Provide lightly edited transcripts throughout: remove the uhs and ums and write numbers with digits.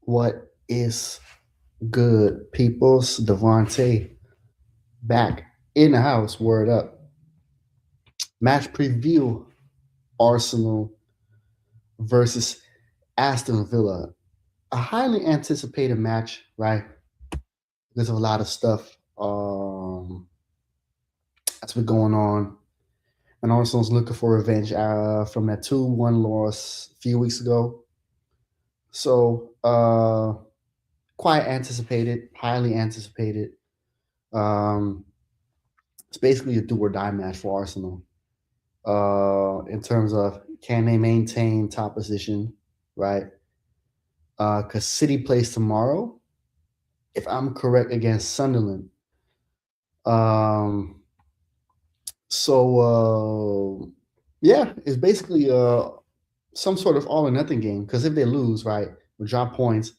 What is good, peoples? Devontae back in the house. Word up. Match preview: Arsenal versus Aston Villa. A highly anticipated match, right? Because of a lot of stuff that's been going on. And Arsenal's looking for revenge from that 2-1 loss a few weeks ago. So, quite anticipated, highly anticipated. Um, it's basically a do or die match for Arsenal. In terms of can they maintain top position, right? Because City plays tomorrow, if I'm correct, against Sunderland. Um, so yeah, it's basically some sort of all or nothing game. Because if they lose, right, or drop points,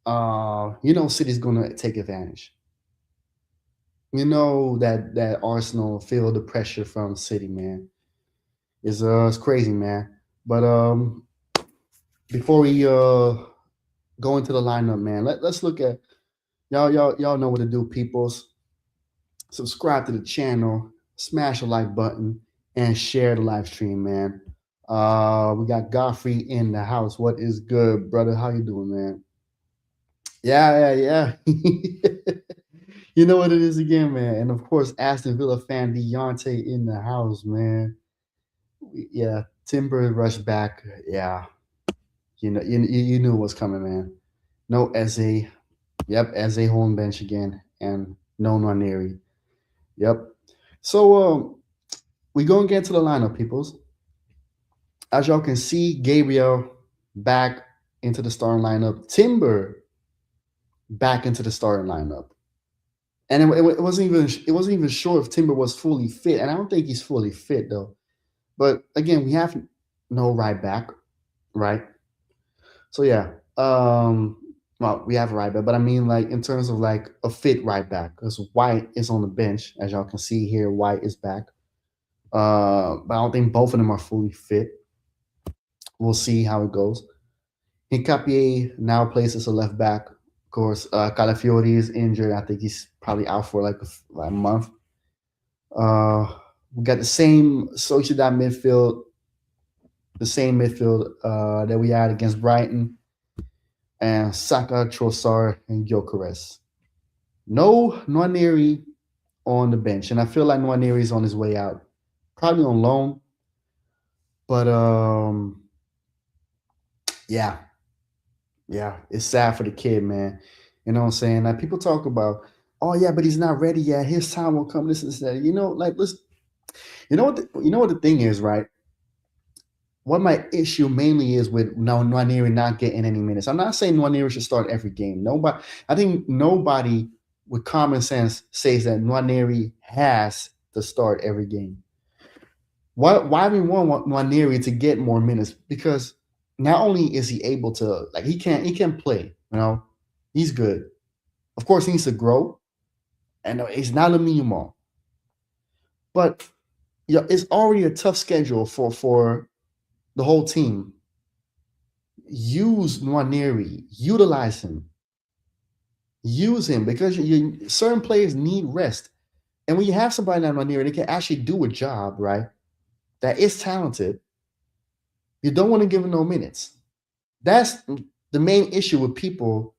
City's gonna take advantage. You know that Arsenal feel the pressure from City, man. It's crazy, man. But before we go into the lineup, man, let's look at y'all know what to do, peoples. Subscribe to the channel, smash the like button, and share the live stream, man. We got Godfrey in the house. What is good, brother? How you doing, man? Yeah. You know what it is again, man. And of course, Aston Villa fan Deontay in the house, man. Yeah, Timber rushed back. Yeah, you knew what's coming, man. No Eze. Yep, Eze home bench again, and no Nwaneri. Yep. So we gonna get to the lineup, peoples. As y'all can see, Gabriel back into the starting lineup. Timber back into the starting lineup. And it wasn't even sure if Timber was fully fit, and I don't think he's fully fit though. But again, we have no right back, right? So yeah, well, we have a right back, but I mean like in terms of like a fit right back, because White is on the bench, as y'all can see here. White is back, but I don't think both of them are fully fit. We'll see how it goes. Hincapié now plays as a left back. Of course, Calafiori is injured. I think he's probably out for like a month. Uh, we got the same Sociedad midfield, the same midfield that we had against Brighton, and Saka, Trossard, and Gyökeres. No Nwaneri on the bench, and I feel like Nwaneri is on his way out, probably on loan. But yeah, it's sad for the kid, man. You know what I'm saying? Like people talk about, oh yeah, but he's not ready yet. His time will come. This and that. Like let's. You know what the thing is, right? What my issue mainly is with Nwaneri not getting any minutes. I'm not saying Nwaneri should start every game. I think nobody with common sense says that Nwaneri has to start every game. Why we want Nwaneri to get more minutes? Because not only is he able to like he can play, he's good. Of course, he needs to grow, and he's not a minimal. But it's already a tough schedule for the whole team. Use Nwaneri, use him because certain players need rest. And when you have somebody like Nwaneri, they can actually do a job, right? That is talented. You don't want to give him no minutes. That's the main issue with people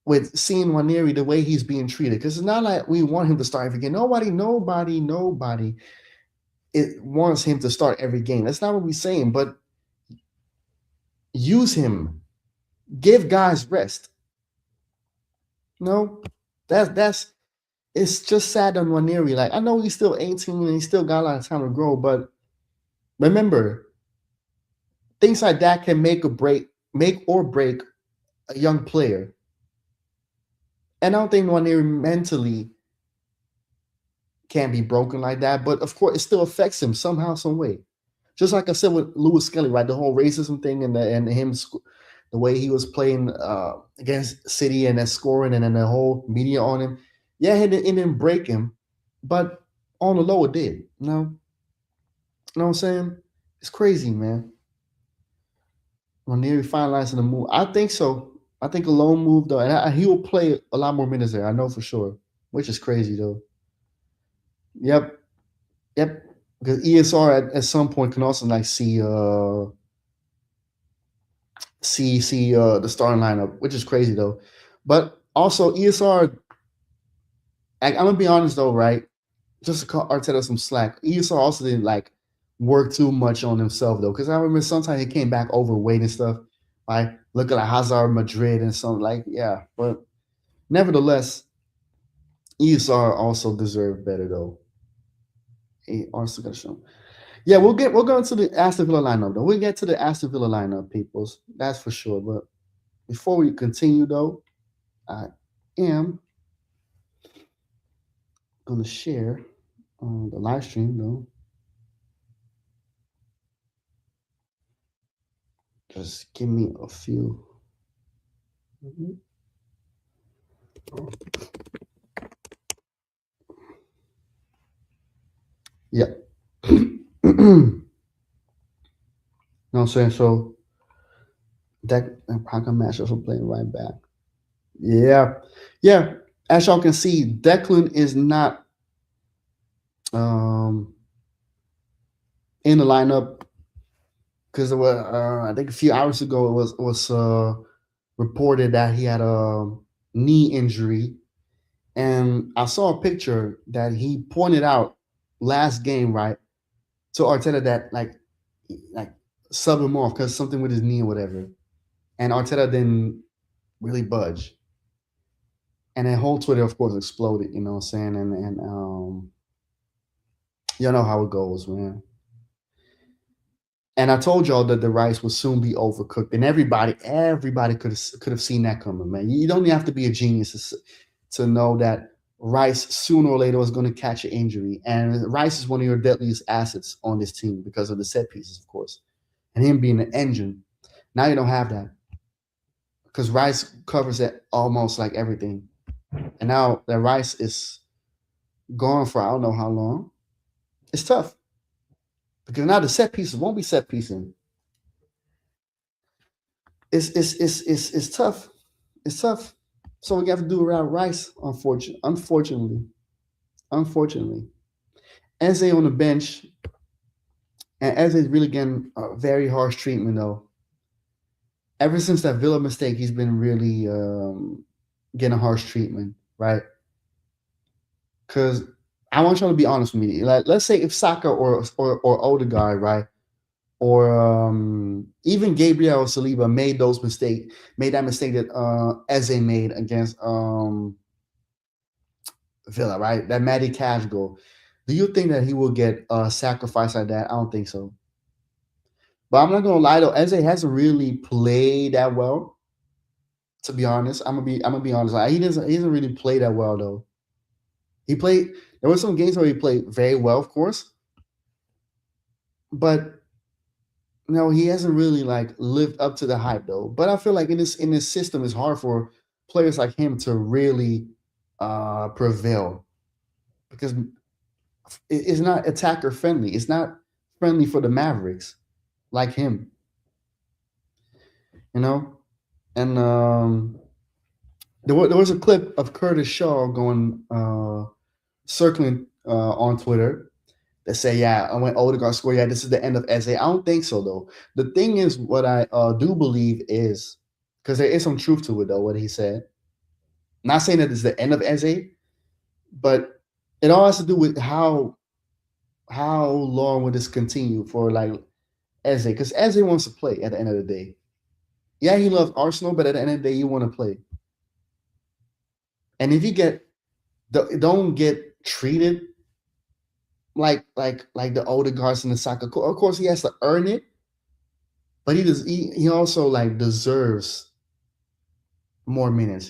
with seeing Nwaneri the way he's being treated. Because it's not like we want him to start every game. Nobody it wants him to start every game. That's not what we're saying. But use him. Give guys rest. No, that's it's just sad on Nwaneri. Like I know he's still 18 and he still got a lot of time to grow, but remember, things like that can make or break a young player. And I don't think Nwaneri mentally can be broken like that, but of course it still affects him somehow, some way. Just like I said with Lewis Skelly, right? The whole racism thing and him, the way he was playing against City and then scoring and then the whole media on him. Yeah, it didn't break him, but on the low it did. You know what I'm saying? It's crazy, man. Ranieri finalizing the move. I think so. I think a loan move though, and he will play a lot more minutes there. I know for sure, which is crazy though. Yep, yep. Because ESR at some point can also like see the starting lineup, which is crazy though. But also ESR, I'm gonna be honest though, right? Just to cut Arteta some slack. ESR also didn't like work too much on himself though, because I remember sometimes he came back overweight and stuff. Like look at like Hazard Madrid and something like yeah. But nevertheless, ESR also deserved better though. He also got shown. Yeah, we'll go into the Aston Villa lineup though. We'll get to the Aston Villa lineup, peoples. That's for sure. But before we continue though, I am gonna share the live stream though. Just give me a few. Mhm. Yeah. You know what I'm saying? So that and Paco match also playing right back. Yeah. Yeah. As y'all can see, Declan is not um in the lineup because I think a few hours ago it was reported that he had a knee injury, and I saw a picture that he pointed out last game, right, to Arteta that like sub him off because something with his knee or whatever, and Arteta didn't really budge, and then whole Twitter of course exploded, you know what I'm saying, and you know how it goes, man. And I told y'all that the rice would soon be overcooked, and everybody could have seen that coming, man. You don't even have to be a genius to know that Rice sooner or later was going to catch an injury, and Rice is one of your deadliest assets on this team because of the set pieces, of course, and him being an engine. Now you don't have that because Rice covers it almost like everything, and now that Rice is gone for I don't know how long. It's tough because now the set pieces won't be set piecing. It's tough. It's tough. So we have to do around Rice, unfortunately. Eze on the bench, and Eze is really getting a very harsh treatment though. Ever since that Villa mistake, he's been really getting a harsh treatment, right? Because I want y'all to be honest with me. Like, let's say if Saka or Odegaard, right, or even Gabriel Saliba made that mistake that Eze made against Villa, right? That Matty Cash goal. Do you think that he will get sacrificed like that? I don't think so. But I'm not gonna lie though, Eze hasn't really played that well. To be honest, I'm gonna be honest. Like, he doesn't really play that well though. He played. There were some games where he played very well, of course, but no, he hasn't really like lived up to the hype though. But I feel like in this system, it's hard for players like him to really prevail because it's not attacker friendly. It's not friendly for the Mavericks like him, you know. And there was a clip of Curtis Shaw going circling on Twitter that say, "Yeah, I went Odegaard score. Yeah, this is the end of Eze." I don't think so though. The thing is, what I do believe is because there is some truth to it though. What he said, not saying that it's the end of Eze, but it all has to do with how long will this continue for like Eze, because Eze wants to play at the end of the day. Yeah, he loves Arsenal, but at the end of the day, you want to play. And if you don't get treated like the Odegaards and the Saka, of course he has to earn it, but he also like deserves more minutes,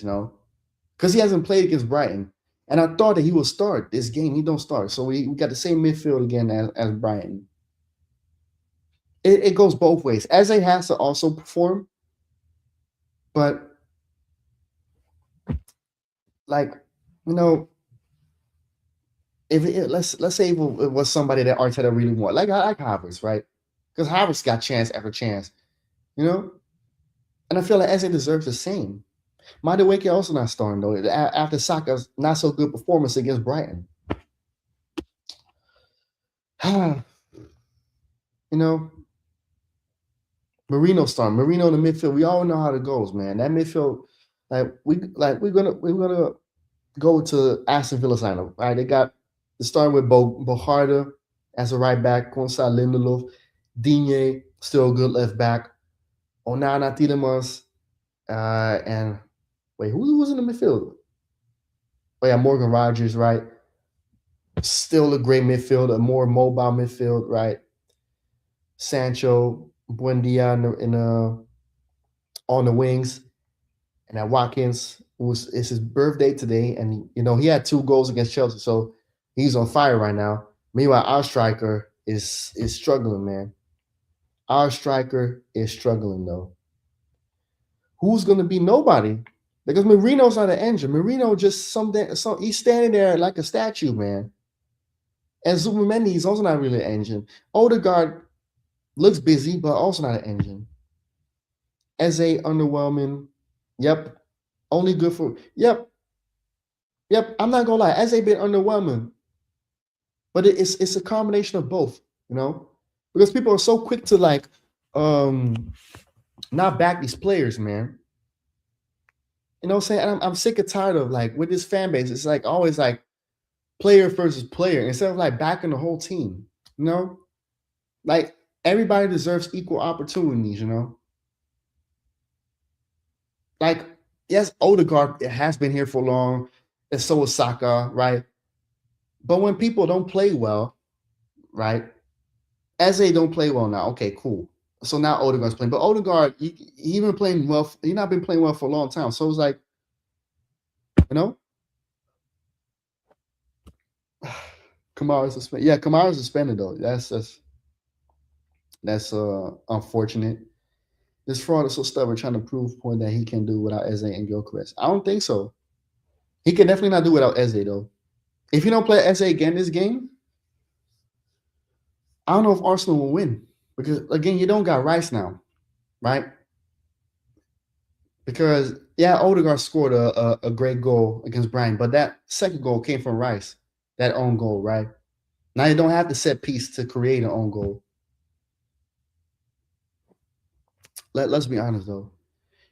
because he hasn't played against Brighton. And I thought that he would start this game. He don't start, so we got the same midfield again as Brighton. It goes both ways. Eze has to also perform, but like you know, let's say it was somebody that Arteta really want, like Havertz, right? Because Havertz got chance after chance, you know. And I feel like Eze deserves the same. Madueke also not starting though. After Saka's not so good performance against Brighton. you know, Marino starting. Marino in the midfield. We all know how it goes, man. That midfield, we're gonna go to Aston Villa sign. Right? They got starting with Boharda as a right back, Konsal Lindelof, Digne, still a good left back, Onana Tielemans, and wait, who was in the midfield? Oh yeah, Morgan Rogers, right? Still a great midfield, a more mobile midfield, right? Sancho, Buendia on the wings, and that Watkins, who's it's his birthday today, and he had 2 goals against Chelsea, so he's on fire right now. Meanwhile, our striker is struggling, man. Our striker is struggling though. Who's gonna be nobody? Because Marino's not an engine. Marino just something. So he's standing there like a statue, man. And Zubamendi is also not really an engine. Odegaard looks busy, but also not an engine. Eze underwhelming. Yep. Only good for yep. Yep. I'm not gonna lie. Eze been underwhelming. But it's a combination of both, you know? Because people are so quick to um not back these players, man. You know what I'm saying? And I'm sick and tired of with this fan base, it's like always like player versus player instead of like backing the whole team, you know? Like everybody deserves equal opportunities, you know? Like, yes, Odegaard has been here for long, and so is Saka, right? But when people don't play well, right? Eze don't play well now. Okay, cool. So now Odegaard's playing, but Odegaard, he been playing well. He not been playing well for a long time. So it's like, you know, Kamara's suspended. Yeah, Kamara's suspended though. That's unfortunate. This fraud is so stubborn, trying to prove point that he can do without Eze and Gyökeres. I don't think so. He can definitely not do without Eze though. If you don't play Eze again this game, I don't know if Arsenal will win because again, you don't got Rice now, right? Because yeah, Odegaard scored a great goal against Brighton, but that second goal came from Rice, that own goal, right? Now you don't have to set piece to create an own goal. Let's be honest though,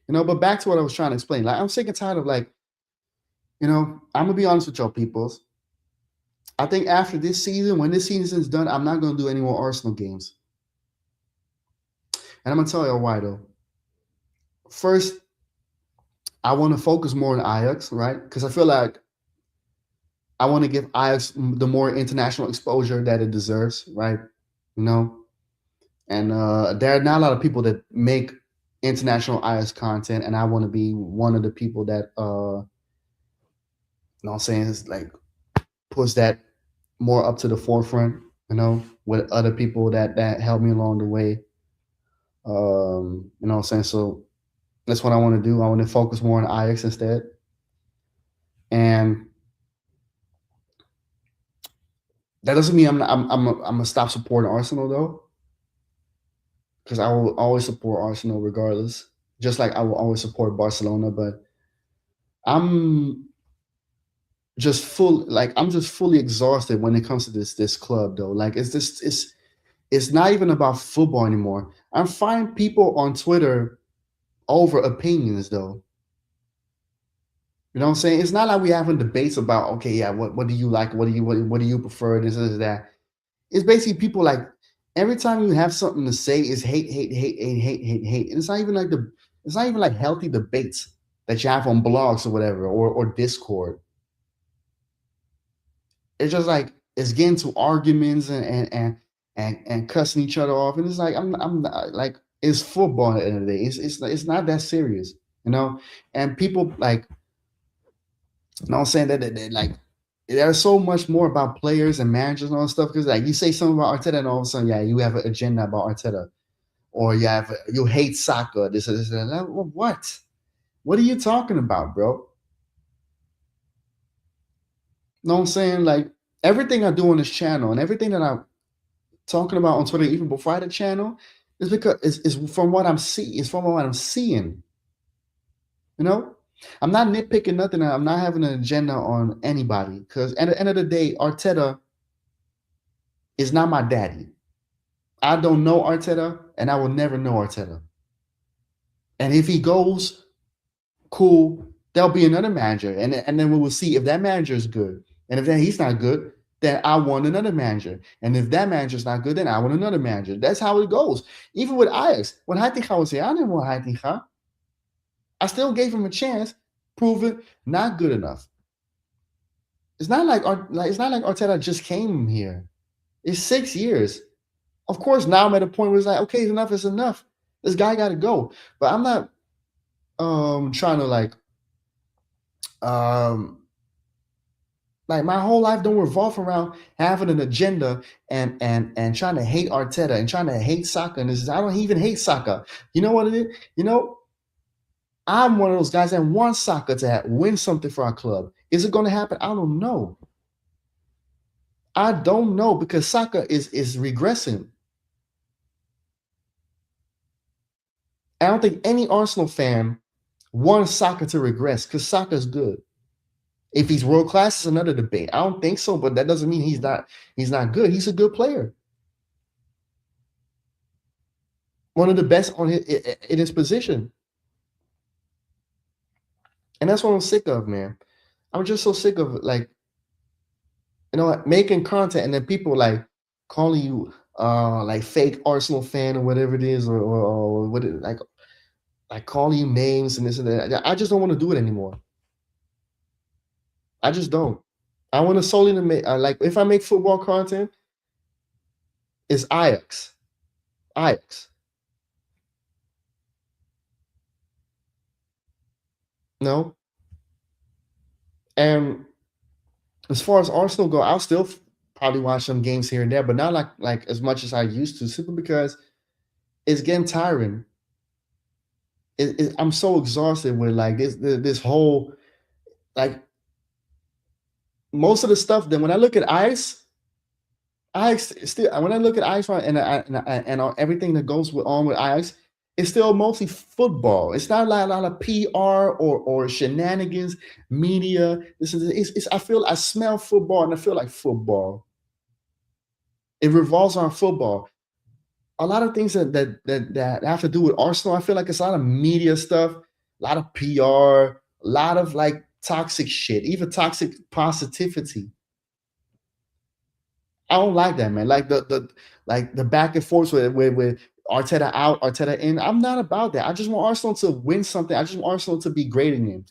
But back to what I was trying to explain. Like I'm sick and tired of I'm gonna be honest with y'all, peoples. I think after this season, when this season is done, I'm not gonna do any more Arsenal games, and I'm gonna tell y'all why though. First, I want to focus more on Ajax, right? Because I feel like I want to give Ajax the more international exposure that it deserves, right? You know, and there are not a lot of people that make international Ajax content, and I want to be one of the people that, you know, what I'm saying, is like push that more up to the forefront, with other people that help me along the way. You know what I'm saying? So that's what I want to do. I want to focus more on Ajax instead. And that doesn't mean I'm gonna stop supporting Arsenal though, because I will always support Arsenal regardless. Just like I will always support Barcelona, but I'm I'm just fully exhausted when it comes to this club though. Like it's not even about football anymore. I'm finding people on Twitter over opinions though. You know what I'm saying? It's not like we having debates about, okay, yeah, what do you like? What do you prefer? This, that. It's basically people like every time you have something to say is hate, hate, hate, hate, hate, hate, hate. And it's not even like healthy debates that you have on blogs or whatever or Discord. It's just like it's getting to arguments and cussing each other off. And it's like I'm not, like it's football at the end of the day. It's not that serious, you know? And people like, you know what I'm saying, that like there's so much more about players and managers and all that stuff. Because like you say something about Arteta, and all of a sudden, yeah, you have an agenda about Arteta, or you hate soccer. This and that. What? What are you talking about, bro? You know what I'm saying? Like everything I do on this channel and everything that I'm talking about on Twitter, even before I had a channel, is because it's from what I'm seeing. It's from what I'm seeing. You know, I'm not nitpicking nothing. I'm not having an agenda on anybody because at the end of the day, Arteta is not my daddy. I don't know Arteta, and I will never know Arteta. And if he goes, cool, there'll be another manager, and then we will see if that manager is good. And if then he's not good, then I want another manager. And if that manager's not good, then I want another manager. That's how it goes. Even with Ajax, when Heitinga was here, I didn't want Heitinga. I still gave him a chance, proven not good enough. It's not like it's not like Arteta just came here. It's 6 years. Of course, now I'm at a point where it's like, okay, enough is enough. This guy got to go. But I'm not trying to um like my whole life don't revolve around having an agenda and trying to hate Arteta and trying to hate soccer. And this is I don't even hate soccer. You know what it is? You know, I'm one of those guys that wants soccer to win something for our club. Is it going to happen? I don't know. I don't know because soccer is regressing. I don't think any Arsenal fan wants soccer to regress because soccer is good. If he's world class, is another debate. I don't think so, but that doesn't mean he's not good. He's a good player. One of the best on in his position. And that's what I'm sick of, man. I'm just so sick of making content and then people calling you like fake Arsenal fan or whatever it is, or what it, like calling you names and this and that. I just don't want to do it anymore. I just don't. I want to solely make like if I make football content, it's Ajax. Ajax. No. And as far as Arsenal go, I'll still probably watch some games here and there, but not like as much as I used to, simply because it's getting tiring. I'm so exhausted with like this whole like most of the stuff. Then when I look at Ajax still when I look at Ajax and everything that goes on with Ajax, it's still mostly football. It's not like a lot of PR or shenanigans, media. This is I smell football and I feel like football. It revolves around football. A lot of things that have to do with Arsenal, I feel like it's a lot of media stuff, a lot of PR, a lot of like toxic shit, even toxic positivity. I don't like that, man. Like the back and forth with Arteta out, Arteta in. I'm not about that. I just want Arsenal to win something. I just want Arsenal to be great again.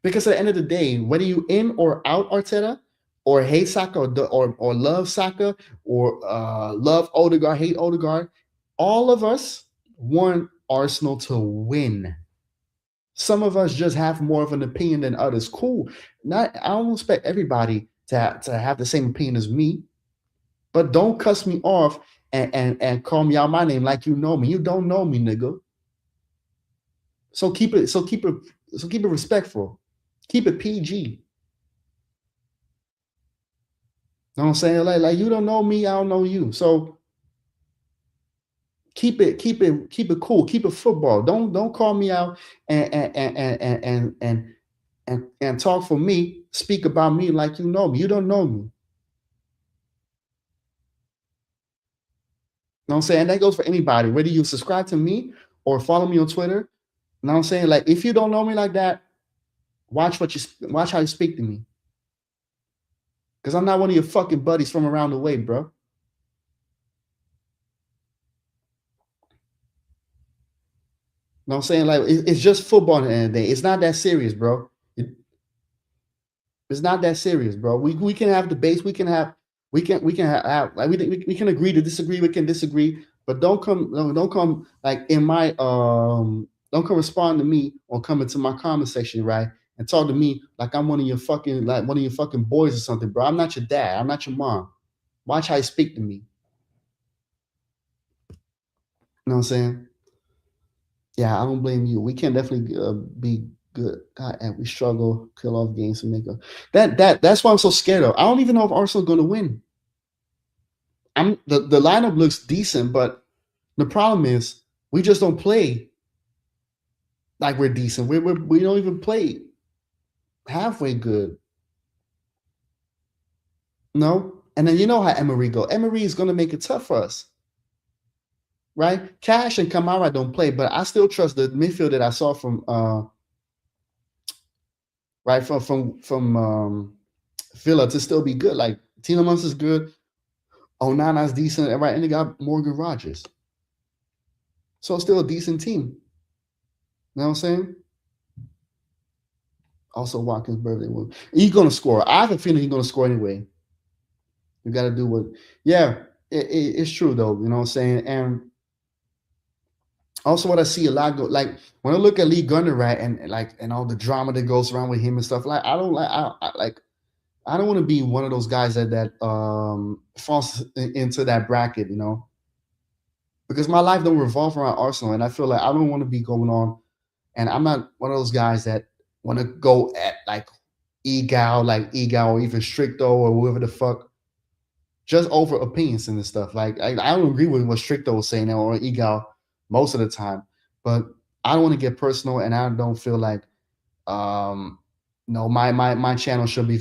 Because at the end of the day, whether you in or out Arteta, or hate Saka, or love Saka, or love Odegaard, hate Odegaard, all of us want Arsenal to win. Some of us just have more of an opinion than others. Cool. Not I don't expect everybody to have the same opinion as me, but don't cuss me off and call me out my name like you know me. You don't know me, nigga. So keep it respectful. Keep it PG. Know what I'm saying? Like you don't know me, I don't know you. So keep it cool. Keep it football. Don't call me out and talk for me. Speak about me like you know me. You don't know me. You know what I'm saying? That goes for anybody, whether you subscribe to me or follow me on Twitter. You know what I'm saying? Like if you don't know me like that, watch how you speak to me. Because I'm not one of your fucking buddies from around the way, bro. You know what I'm saying? Like it's just football at the end of the day. It's not that serious, bro. It's not that serious, bro. We can have debates. We can have like we can agree to disagree. We can disagree, but don't come like in my don't come respond to me or come into my comment section, right? And talk to me like I'm one of your fucking boys or something, bro. I'm not your dad. I'm not your mom. Watch how you speak to me. You know what I'm saying? Yeah, I don't blame you. We can definitely be good, and we struggle, kill off games to make a that's why I'm so scared of. I don't even know if Arsenal's going to win. The lineup looks decent, but the problem is we just don't play. like we're decent. We don't even play halfway good. No. And then you know how Emery go. Emery is going to make it tough for us, right? Cash and Kamara don't play, but I still trust the midfield that I saw from right from Villa to still be good. Like Tielemans is good, Onana's decent, right? And they got Morgan Rogers, so it's still a decent team. You know what I'm saying? Also, Watkins' birthday was. He's gonna score. I have a feeling he's gonna score anyway. You got to do what. Yeah, it's true though. You know what I'm saying? And also, what I see a lot go like when I look at Lee Gunner, right, and like and all the drama that goes around with him and stuff. Like I don't like I don't want to be one of those guys that falls into that bracket, you know, because my life don't revolve around Arsenal, and I feel like I don't want to be going on, and I'm not one of those guys that want to go at like Egal or even Stricto or whoever the fuck just over opinions and this stuff. Like I don't agree with what Stricto was saying or Egal most of the time, but I don't want to get personal, and I don't feel like um no my channel should be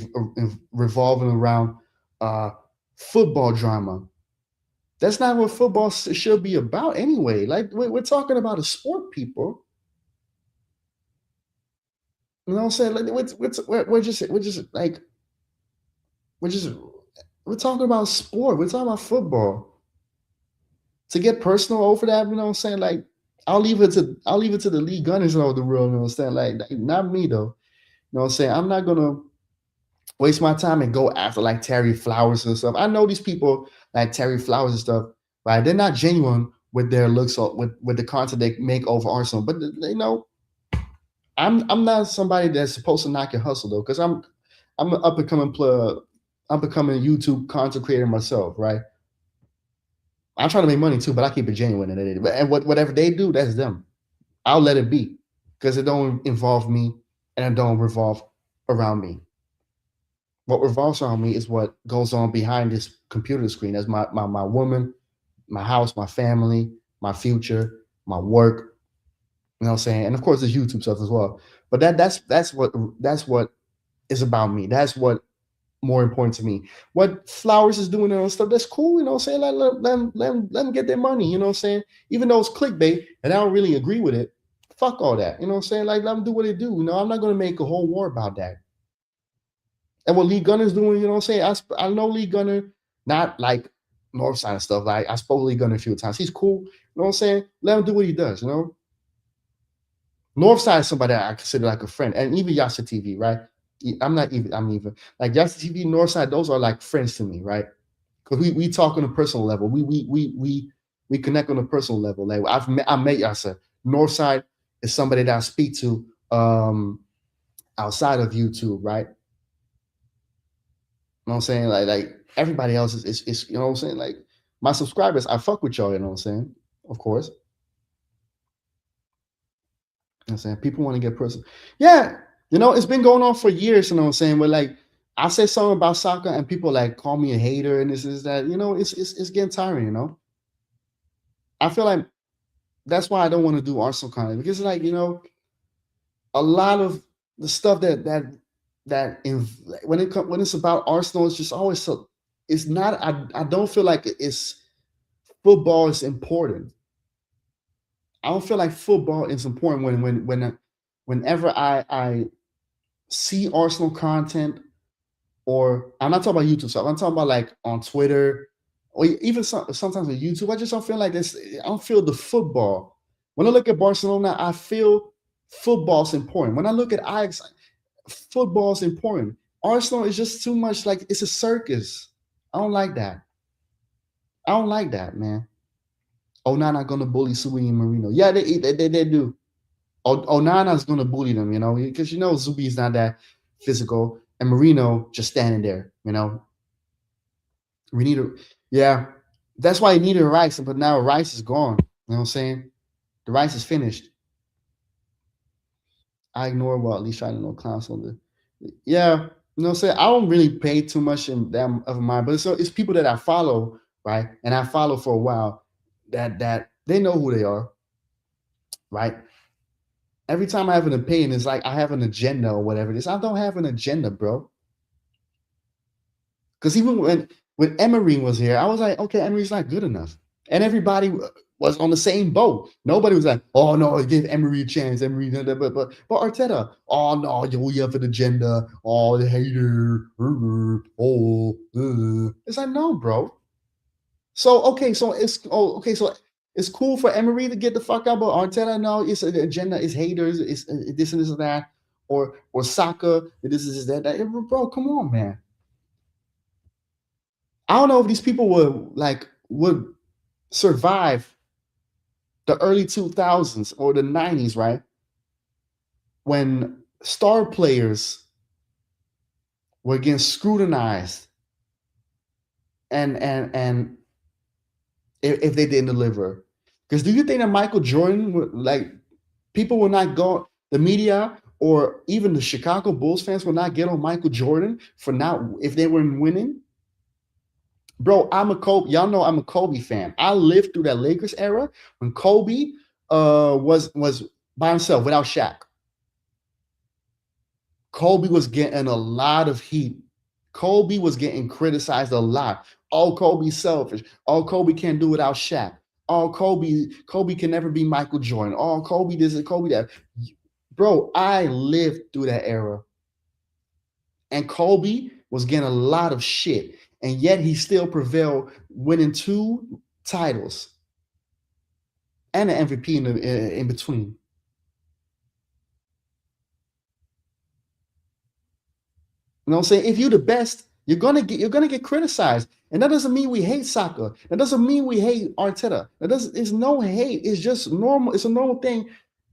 revolving around uh football drama. That's not what football should be about anyway. Like we're talking about a sport, people. You know what I'm saying? Like we're just like we're just we're talking about sport. We're talking about football. To get personal over that, you know what I'm saying? Like I'll leave it to the league gunners of the world, you know what I'm saying? Like not me though. You know what I'm saying? I'm not gonna waste my time and go after like Terry Flowers and stuff. I know these people like Terry Flowers and stuff, right? They're not genuine with their looks or with the content they make over Arsenal. But you know, I'm not somebody that's supposed to knock your hustle though, because I'm an up and coming player, I'm becoming a YouTube content creator myself, right? I'm trying to make money too, but I keep it genuine and whatever they do, that's them. I'll let it be because it don't involve me and it don't revolve around me. What revolves around me is what goes on behind this computer screen. That's my woman, my house, my family, my future, my work. You know what I'm saying? And of course, there's YouTube stuff as well. But that's what is about me. That's what more important to me. What Flowers is doing and stuff, that's cool. You know what I'm saying? Let them get their money. You know what I'm saying? Even though it's clickbait and I don't really agree with it, fuck all that. You know what I'm saying? Like let them do what they do. You know, I'm not gonna make a whole war about that. And what Lee Gunner's doing, you know what I'm saying? I know Lee Gunner, not like Northside and stuff. Like I spoke to Lee Gunner a few times. He's cool. You know what I'm saying? Let him do what he does, you know? Northside is somebody I consider like a friend. And even Yasa TV, right? I'm even like Yasa TV, Northside, those are like friends to me, right? Because we talk on a personal level. We connect on a personal level. Like I met Yasa. Northside is somebody that I speak to outside of YouTube, right? You know what I'm saying? Like everybody else is you know what I'm saying? Like my subscribers, I fuck with y'all, you know what I'm saying? Of course. You know what I'm saying? People want to get personal. Yeah, you know, it's been going on for years, you know what I'm saying? But like I say something about soccer and people like call me a hater and this is that, you know, it's getting tiring, you know. I feel like that's why I don't want to do Arsenal content because like, you know, a lot of the stuff when it's about Arsenal, it's just always so it's not I don't feel like it's football is important. I don't feel like football is important whenever I see Arsenal content or I'm not talking about YouTube stuff. I'm talking about like on Twitter or even sometimes on YouTube. I just don't feel like this. I don't feel the football. When I look at Barcelona, I feel football's important. When I look at Ajax, football's important. Arsenal is just too much like it's a circus. I don't like that. I don't like that, man. Onana gonna bully Subi and Marino. Yeah, they do. Onana's gonna bully them, you know, because you know Zubi's not that physical, and Marino just standing there, you know. We need a yeah. That's why he needed Rice, but now Rice is gone. You know what I'm saying? The Rice is finished. I ignore well, at least I don't know clowns on the yeah. You know what I'm saying? I don't really pay too much in that of mine, but it's people that I follow, right? And I follow for a while that they know who they are, right? Every time I have an opinion, it's like I have an agenda or whatever it is. I don't have an agenda, bro. Because even when Emery was here, I was like, okay, Emery's not good enough, and everybody was on the same boat. Nobody was like, oh no, give Emery a chance. Emery, but Arteta, oh no, yo, you have an agenda. Oh, the hater. It's like no, bro. So okay, so it's cool for Emery to get the fuck out, but Arteta, no, it's an agenda, it's haters, it's this and this and that, or Saka, this is that. Bro, come on, man. I don't know if these people would survive the early 2000s or the 90s, right? When star players were getting scrutinized and if they didn't deliver. Because do you think that Michael Jordan would like people will not go the media or even the Chicago Bulls fans will not get on Michael Jordan for not if they weren't winning? Bro, I'm a Kobe. Y'all know I'm a Kobe fan. I lived through that Lakers era when Kobe was by himself without Shaq. Kobe was getting a lot of heat. Kobe was getting criticized a lot. Oh, Kobe's selfish. Oh, Kobe can't do without Shaq. Oh, Kobe can never be Michael Jordan. Oh, Kobe this and Kobe that. Bro, I lived through that era. And Kobe was getting a lot of shit. And yet he still prevailed, winning 2 titles and an MVP in between. You know what I'm saying? If you're the best, you're gonna get criticized. And that doesn't mean we hate soccer. That doesn't mean we hate Arteta. That doesn't it's no hate. It's just normal. It's a normal thing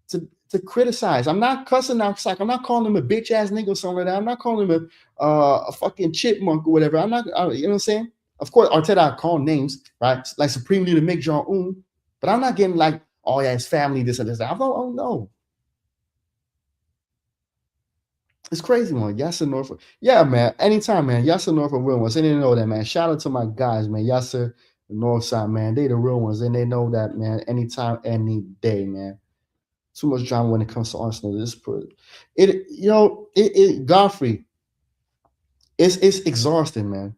to criticize. I'm not cussing out Saka. I'm not calling him a bitch ass nigga or something like that. I'm not calling him a fucking chipmunk or whatever. I'm not you know what I'm saying? Of course, Arteta I call names, right? Like Supreme Leader Mick Jong Un. But I'm not getting like, oh yeah, his family, this and this. I'm like, oh no. It's crazy, man. Yasser Norfolk. Yeah, man. Anytime, man. Yasser Norfolk real ones. They didn't know that, man. Shout out to my guys, man. Yasser, the North Side, man. They the real ones. And they know that, man. Anytime, any day, man. Too much drama when it comes to Arsenal. This it Godfrey, it's exhausting, man.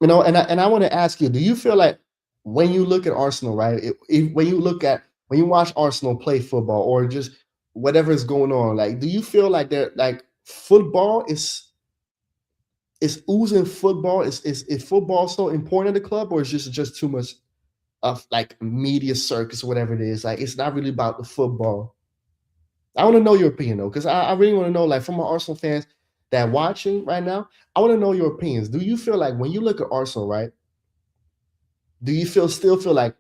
And I want to ask you, do you feel like when you look at Arsenal, right? When you watch Arsenal play football or just whatever is going on, like, do you feel like they're like football is oozing football? Is football so important in the club, or is just too much of like media circus or whatever it is? Like, it's not really about the football. I want to know your opinion though, because I really want to know, like, from my Arsenal fans that watching right now, I want to know your opinions. Do you feel like when you look at Arsenal, right? Do you still feel like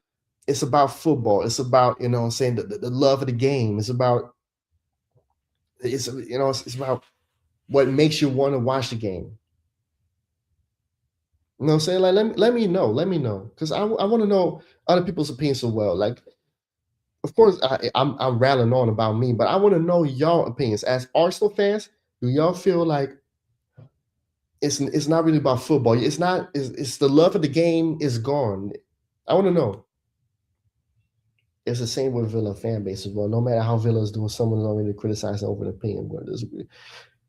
it's about football? It's about, what I'm saying, the love of the game. It's about what makes you want to watch the game. You know what I'm saying? Like, let me know, because I want to know other people's opinions as well. Like, of course, I'm rattling on about me, but I want to know y'all opinions as Arsenal fans. Do y'all feel like it's not really about football? It's not. It's the love of the game is gone. I want to know. It's the same with Villa fan base as well. No matter how Villa is doing, someone is already criticizing over the opinion. But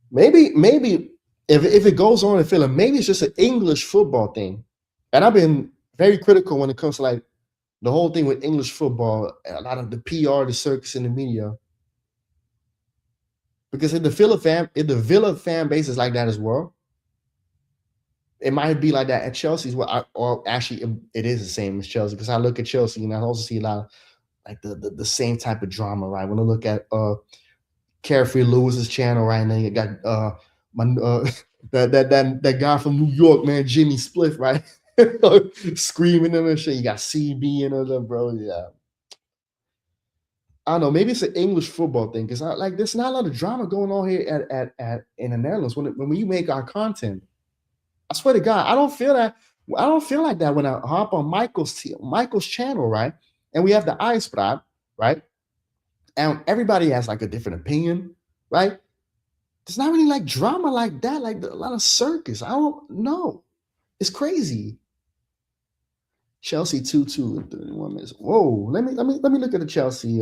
maybe if it goes on in Villa, maybe it's just an English football thing. And I've been very critical when it comes to like the whole thing with English football, a lot of the PR, the circus, in the media. Because if the Villa fan base is like that as well, it might be like that at Chelsea as well. Or actually, it is the same as Chelsea, because I look at Chelsea and I also see a lot of like the same type of drama, right? When I look at Carefree Lewis's channel right now, you got my that guy from New York, man, Jimmy Spliff, right? Screaming and shit. You got CB and other, bro. Yeah. I don't know. Maybe it's an English football thing, because like there's not a lot of drama going on here at in the Netherlands when you make our content. I swear to God, I don't feel that. I don't feel like that when I hop on Michael's channel, right? And we have the Eispraat, right? And everybody has like a different opinion, right? There's not really like drama like that, like a lot of circus. I don't know. It's crazy. Chelsea 2-2 in 31 minutes. Whoa, let me look at the Chelsea.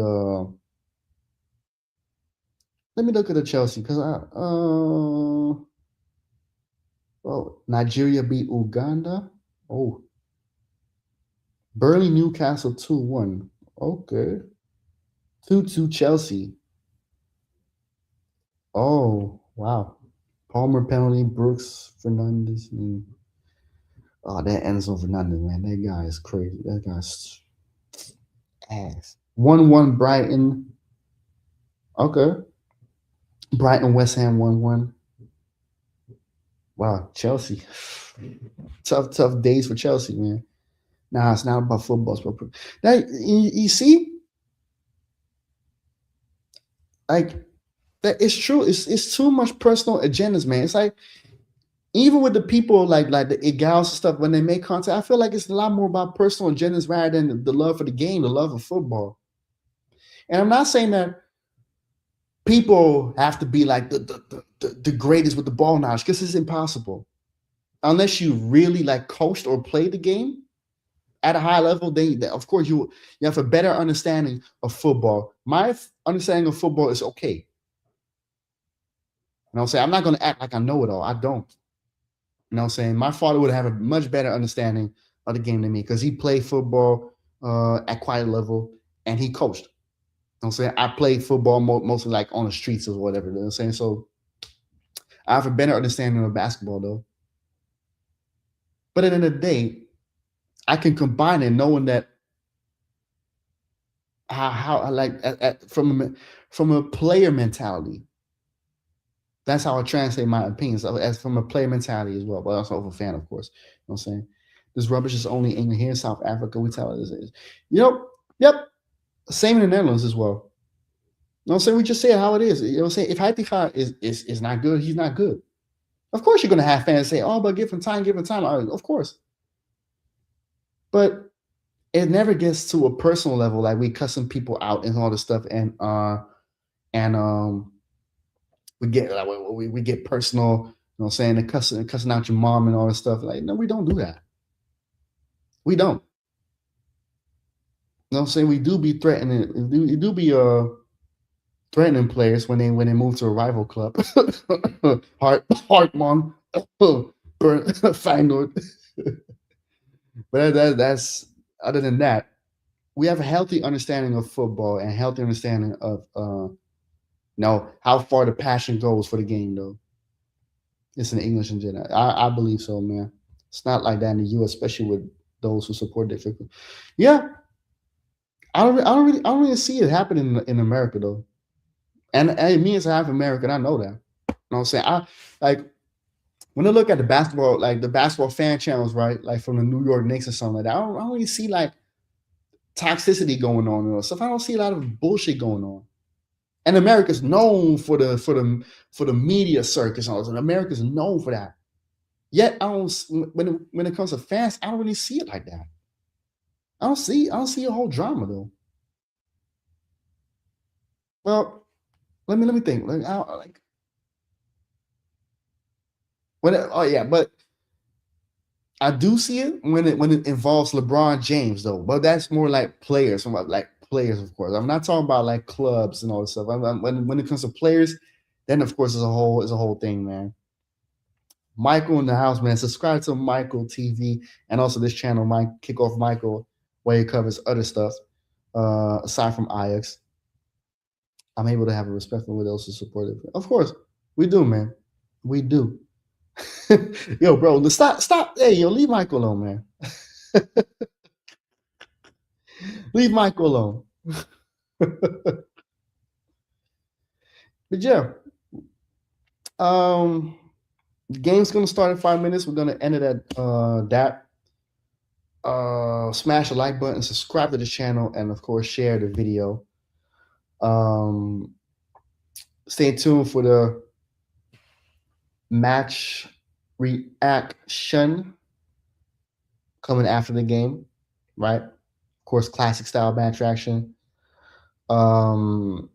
let me look at the Chelsea because well, Nigeria beat Uganda. Oh, Burnley Newcastle 2-1. Okay. 2-2 Chelsea. Oh, wow. Palmer penalty, Brooks, Fernandez. Oh, that Enzo Fernandez, man. That guy is crazy. That guy's ass. 1-1 Brighton. Okay. Brighton, West Ham 1-1. Wow, Chelsea. Tough days for Chelsea, man. Nah, it's not about football. It's about now, you see, like that it's true. It's too much personal agendas, man. It's like even with the people like the Igals and stuff when they make content, I feel like it's a lot more about personal agendas rather than the love for the game, the love of football. And I'm not saying that people have to be like the greatest with the ball knowledge because it's impossible unless you really like coached or played the game at a high level. They of course you have a better understanding of football. My understanding of football is okay. You know what I'm saying? I'm not going to act like I know it all. I don't. You know what I'm saying? My father would have a much better understanding of the game than me because he played football at quite a level and he coached. You know what I'm saying? I played football mostly like on the streets or whatever. You know what I'm saying? So I have a better understanding of basketball though. But at the end of the day, I can combine it knowing that how I like from a player mentality. That's how I translate my opinions as from a player mentality as well, but also of a fan, of course. You know what I'm saying? This rubbish is only in here in South Africa. We tell it as is. You know, yep. Same in the Netherlands as well. You know what I'm saying? We just say it how it is. You know what I'm saying? If Heitinga is not good, he's not good. Of course you're gonna have fans say, oh, but give him time, give him time. Of course. But it never gets to a personal level, like we cussing people out and all this stuff, and we get like we get personal, you know what I'm saying, and cussing out your mom and all this stuff. Like, no, we don't do that. We don't. You know what I'm saying? We do be threatening. We do be threatening players when they move to a rival club. Hartman, Feyenoord. But that's other than that, we have a healthy understanding of football and healthy understanding of how far the passion goes for the game though. It's in English in general. I believe so, man. It's not like that in the US, especially with those who support differently. Yeah, I don't really see it happening in America though. And me as a half American, I know that. You know what I'm saying? I like when I look at the basketball, like the basketball fan channels, right? Like from the New York Knicks or something like that. I don't really see like toxicity going on or stuff. I don't see a lot of bullshit going on. And America's known for the media circus and all this. And America's known for that. Yet I don't when it comes to fans, I don't really see it like that. I don't see a whole drama though. Well, let me think. Like oh yeah, but I do see it when it involves LeBron James though. But that's more like players, like players, of course. I'm not talking about like clubs and all this stuff. When it comes to players, then of course it's a whole thing, man. Michael in the house, man. Subscribe to Michael TV and also this channel, Mike Kickoff Michael, where he covers other stuff aside from Ajax. I'm able to have a respect for what else is supportive. Of course, we do, man. We do. Yo, bro, stop. Hey, yo, leave Michael alone, man. Leave Michael alone. But yeah, the game's gonna start in 5 minutes. We're gonna end it at that. Smash the like button, subscribe to the channel, and of course share the video. Um, stay tuned for the match reaction coming after the game, right? Of course, classic style match reaction. And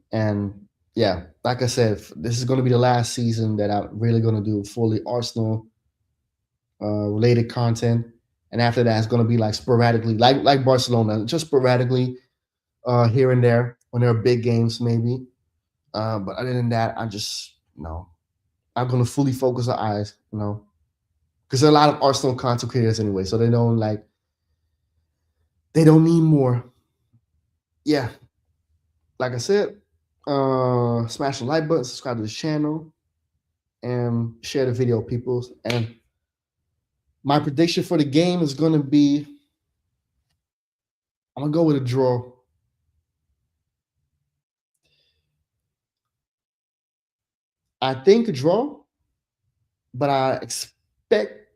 yeah, like I said, this is going to be the last season that I'm really going to do fully Arsenal related content. And after that, it's going to be like sporadically, like Barcelona, just sporadically here and there when there are big games, maybe. But other than that, I'm just I'm gonna fully focus our eyes, because there are a lot of Arsenal content creators anyway, so they don't need more. Yeah, like I said, smash the like button, subscribe to the channel, and share the video, peoples. And my prediction for the game is gonna be, I'm gonna go with a draw. I think a draw, but I expect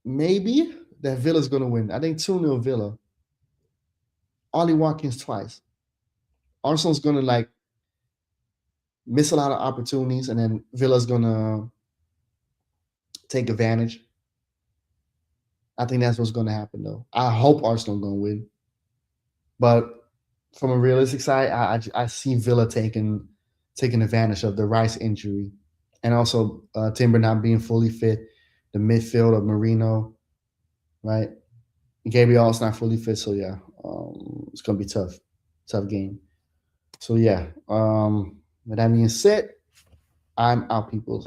maybe that Villa's gonna win. I think 2-0 Villa. Ollie Watkins twice. Arsenal's gonna miss a lot of opportunities, and then Villa's gonna take advantage. I think that's what's gonna happen, though. I hope Arsenal gonna win, but from a realistic side, I see Villa taking advantage of the Rice injury, and also Timber not being fully fit. The midfield of Marino, right? Gabriel's not fully fit, so yeah, it's gonna be tough game. So yeah, with that being said, I'm out, people.